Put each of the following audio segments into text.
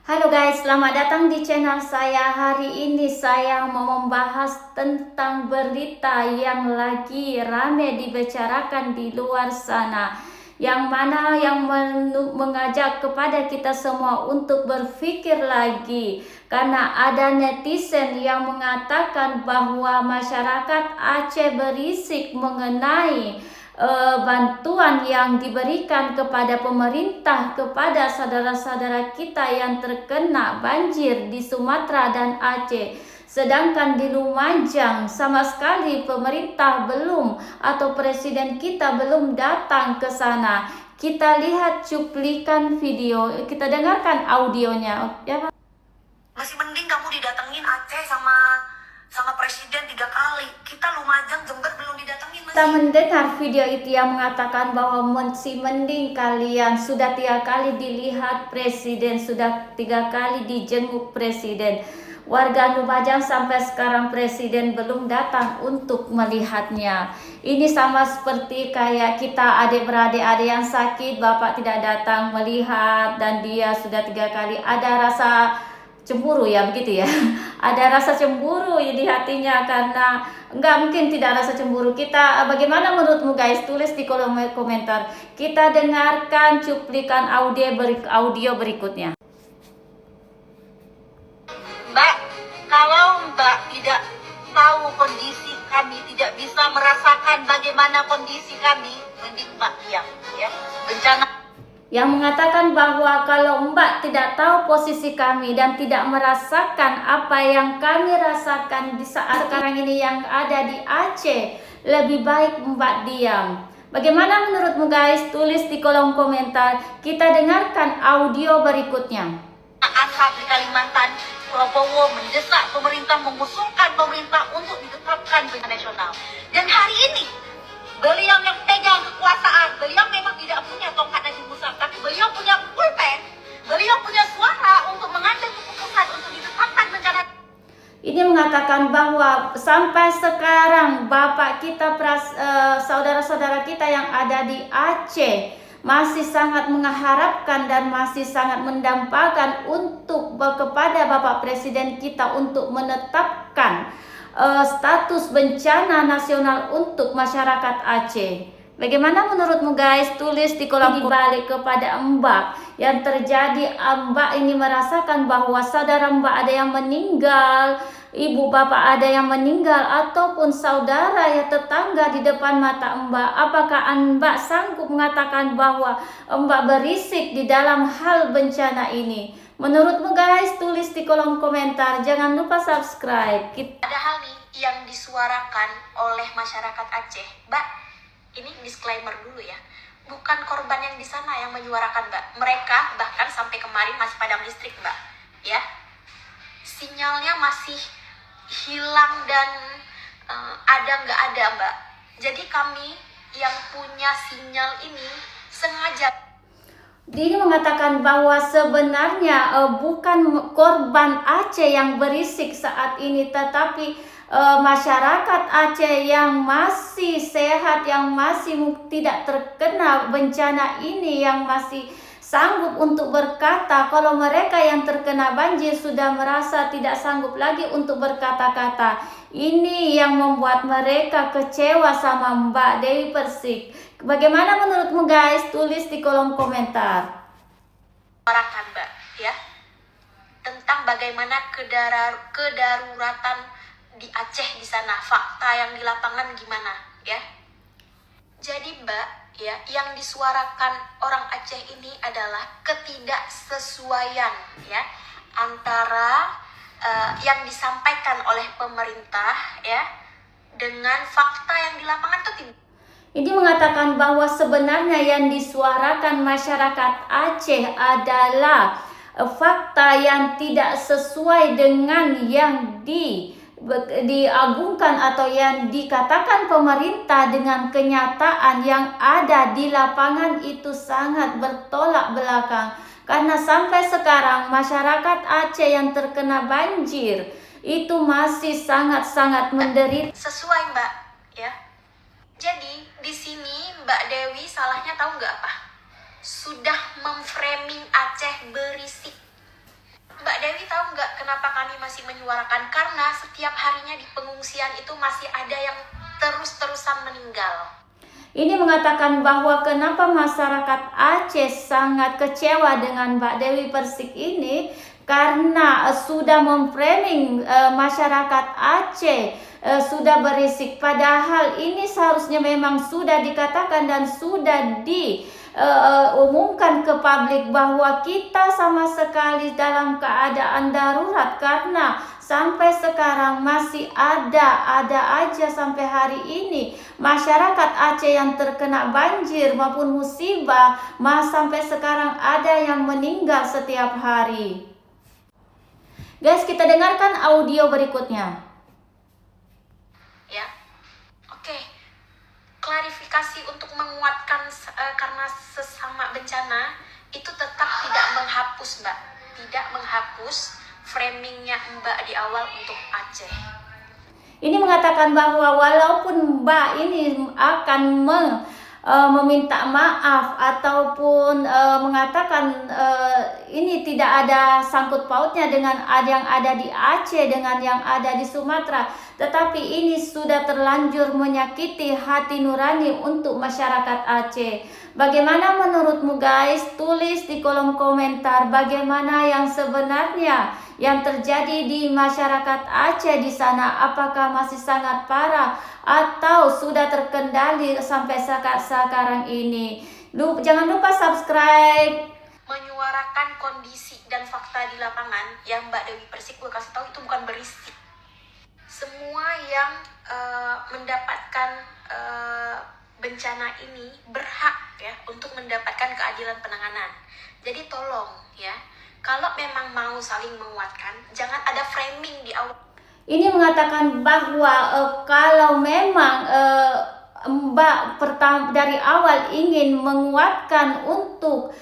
Halo guys, selamat datang di channel saya. Hari ini saya mau membahas tentang berita yang lagi rame dibicarakan di luar sana. Yang mana mengajak kepada kita semua untuk berpikir lagi. Karena ada netizen yang mengatakan bahwa masyarakat Aceh berisik mengenai bantuan yang diberikan kepada pemerintah kepada saudara-saudara kita yang terkena banjir di Sumatera dan Aceh. Sedangkan di Lumajang sama sekali pemerintah belum atau presiden kita belum datang ke sana. Kita lihat cuplikan video, kita dengarkan audionya. Ya, Pak? Masih mending kamu didatengin Aceh sama presiden 3 kali. Kita Lumajang, Jember belum didatengin masih. Kita mendengar video itu yang mengatakan bahwa masih mending kalian sudah 3 kali dilihat presiden, sudah 3 kali dijenguk presiden. Warga Lumajang sampai sekarang presiden belum datang untuk melihatnya. Ini sama seperti kayak kita adik-beradik, ada yang sakit, bapak tidak datang melihat dan dia sudah 3 kali. Ada rasa cemburu ya, begitu ya. Ada rasa cemburu di hatinya karena enggak mungkin tidak rasa cemburu. Kita bagaimana menurutmu guys? Tulis di kolom komentar. Kita dengarkan cuplikan audio berikutnya. Mbak, kalau Mbak tidak tahu kondisi kami, tidak bisa merasakan bagaimana kondisi kami, mending Mbak diam, ya. Bencana Yang mengatakan bahwa kalau Mbak tidak tahu posisi kami dan tidak merasakan apa yang kami rasakan di saat sekarang ini yang ada di Aceh, lebih baik Mbak diam. Bagaimana menurutmu guys? Tulis di kolom komentar. Kita dengarkan audio berikutnya. Ashab di Kalimantan, Prabowo mendesak pemerintah, mengusulkan pemerintah untuk ditetapkan bencana nasional. Dan hari ini beliau yang pegang kekuasaan, beliau memang tidak punya tongkat dan musang, tapi beliau punya pulpen, beliau punya suara untuk mengambil keputusan untuk ditetapkan bencana. Ini mengatakan bahwa sampai sekarang bapak kita, saudara-saudara kita yang ada di Aceh masih sangat mengharapkan dan masih sangat mendambakan untuk kepada bapak presiden kita untuk menetapkan status bencana nasional untuk masyarakat Aceh. Bagaimana menurutmu guys? Tulis di kolom balik kepada Mbak yang terjadi. Mbak ini merasakan bahwa saudara Mbak ada yang meninggal, ibu bapak ada yang meninggal, ataupun saudara ya tetangga di depan mata Mbak. Apakah Mbak sanggup mengatakan bahwa Mbak berisik di dalam hal bencana ini? Menurutmu guys, tulis di kolom komentar. Jangan lupa subscribe. Ada hal nih yang disuarakan oleh masyarakat Aceh, Mbak. Ini disclaimer dulu ya, bukan korban yang di sana yang menyuarakan Mbak. Mereka bahkan sampai kemarin masih padam listrik Mbak, ya. Sinyalnya masih hilang dan ada nggak ada Mbak. Jadi kami yang punya sinyal ini sengaja. Dia mengatakan bahwa sebenarnya bukan korban Aceh yang berisik saat ini, tetapi masyarakat Aceh yang masih sehat, yang masih tidak terkena bencana ini, yang masih sanggup untuk berkata. Kalau mereka yang terkena banjir sudah merasa tidak sanggup lagi untuk berkata-kata. Ini yang membuat mereka kecewa sama Mbak Dewi Persik. Bagaimana menurutmu guys? Tulis di kolom komentar. Suarakan Mbak, ya, tentang bagaimana kedaruratan di Aceh di sana, fakta yang di lapangan gimana, ya. Jadi Mbak, ya, yang disuarakan orang Aceh ini adalah ketidaksesuaian, ya, antara yang disampaikan oleh pemerintah, ya, dengan fakta yang di lapangan itu tidak. Ini mengatakan bahwa sebenarnya yang disuarakan masyarakat Aceh adalah fakta yang tidak sesuai dengan yang diagungkan atau yang dikatakan pemerintah, dengan kenyataan yang ada di lapangan itu sangat bertolak belakang. Karena sampai sekarang masyarakat Aceh yang terkena banjir itu masih sangat-sangat menderita. Sesuai Mbak, ya. Jadi di sini Mbak Dewi salahnya tahu nggak apa? Sudah memframing Aceh berisik. Mbak Dewi tahu nggak kenapa kami masih menyuarakan? Karena setiap harinya di pengungsian itu masih ada yang terus-terusan meninggal. Ini mengatakan bahwa kenapa masyarakat Aceh sangat kecewa dengan Mbak Dewi Persik ini karena sudah memframing masyarakat Aceh sudah berisik, padahal ini seharusnya memang sudah dikatakan dan sudah diumumkan ke publik bahwa kita sama sekali dalam keadaan darurat, karena sampai sekarang masih ada aja sampai hari ini masyarakat Aceh yang terkena banjir maupun musibah, sampai sekarang ada yang meninggal setiap hari. Guys, kita dengarkan audio berikutnya. Ya, oke. Klarifikasi untuk menguatkan karena sesama bencana itu tetap tidak menghapus, Mbak. Tidak menghapus framingnya Mbak di awal untuk Aceh. Ini mengatakan bahwa walaupun Mbak ini akan meminta maaf ataupun mengatakan ini tidak ada sangkut pautnya dengan yang ada di Aceh dengan yang ada di Sumatera, tetapi ini sudah terlanjur menyakiti hati nurani untuk masyarakat Aceh. Bagaimana menurutmu guys? Tulis di kolom komentar bagaimana yang sebenarnya yang terjadi di masyarakat Aceh di sana. Apakah masih sangat parah atau sudah terkendali sampai sekarang ini? Jangan lupa subscribe. Menyuarakan kondisi dan fakta di lapangan yang Mbak Dewi Persik gue kasih tahu itu bukan berisik. Semua yang mendapatkan bencana ini berhak ya untuk mendapatkan keadilan penanganan. Jadi tolong ya, kalau memang mau saling menguatkan, jangan ada framing di awal. Ini mengatakan bahwa kalau memang Mbak dari awal ingin menguatkan untuk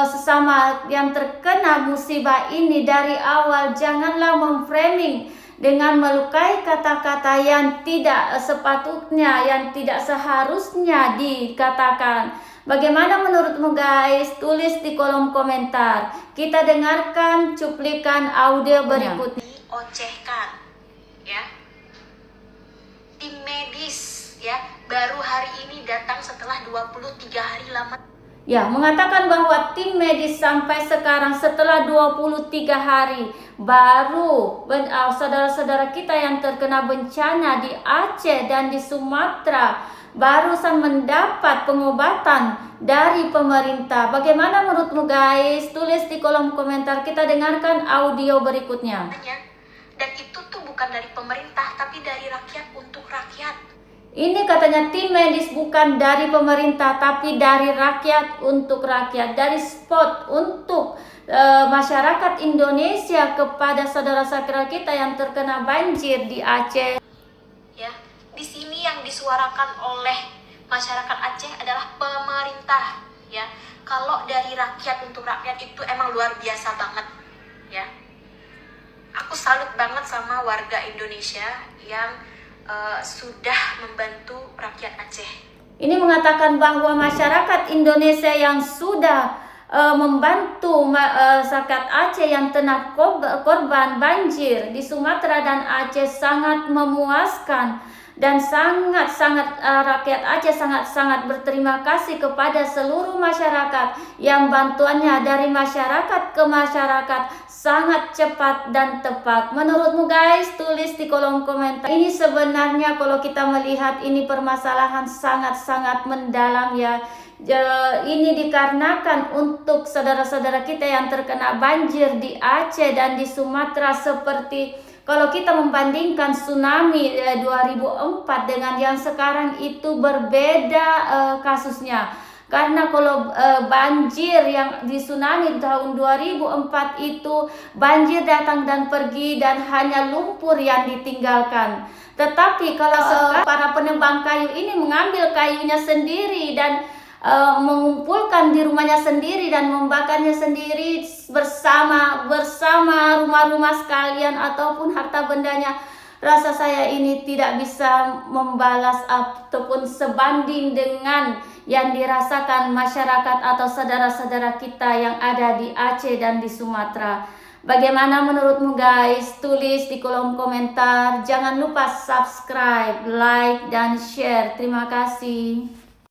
sesama yang terkena musibah ini dari awal, janganlah memframing dengan melukai kata-kata yang tidak sepatutnya, yang tidak seharusnya dikatakan. Bagaimana menurutmu guys? Tulis di kolom komentar. Kita dengarkan cuplikan audio berikutnya. Diocehkan ya. Tim medis ya baru hari ini datang setelah 23 hari lama. Ya, mengatakan bahwa tim medis sampai sekarang setelah 23 hari baru saudara-saudara kita yang terkena bencana di Aceh dan di Sumatera barusan mendapat pengobatan dari pemerintah. Bagaimana menurutmu guys? Tulis di kolom komentar. Kita dengarkan audio berikutnya. Dan itu tuh bukan dari pemerintah tapi dari rakyat untuk rakyat. Ini katanya tim medis bukan dari pemerintah tapi dari rakyat untuk rakyat, dari spot untuk masyarakat Indonesia kepada saudara-saudara kita yang terkena banjir di Aceh. Ya, di sini yang disuarakan oleh masyarakat Aceh adalah pemerintah. Ya, kalau dari rakyat untuk rakyat itu emang luar biasa banget. Ya, aku salut banget sama warga Indonesia yang sudah membantu rakyat Aceh. Ini mengatakan bahwa masyarakat Indonesia yang sudah membantu masyarakat Aceh yang kena korban banjir di Sumatera dan Aceh sangat memuaskan, dan sangat-sangat rakyat Aceh sangat-sangat berterima kasih kepada seluruh masyarakat yang bantuannya dari masyarakat ke masyarakat sangat cepat dan tepat. Menurutmu guys? Tulis di kolom komentar. Ini sebenarnya kalau kita melihat ini permasalahan sangat-sangat mendalam ya. Ini dikarenakan untuk saudara-saudara kita yang terkena banjir di Aceh dan di Sumatera, seperti kalau kita membandingkan tsunami 2004 dengan yang sekarang itu berbeda kasusnya. Karena kalau banjir yang di tsunami tahun 2004 itu banjir datang dan pergi dan hanya lumpur yang ditinggalkan. Tetapi kalau para penebang kayu ini mengambil kayunya sendiri dan mengumpulkan di rumahnya sendiri dan membakarnya sendiri bersama rumah-rumah sekalian ataupun harta bendanya, rasa saya ini tidak bisa membalas ataupun sebanding dengan yang dirasakan masyarakat atau saudara-saudara kita yang ada di Aceh dan di Sumatera. Bagaimana menurutmu guys? Tulis di kolom komentar. Jangan lupa subscribe, like, dan share. Terima kasih.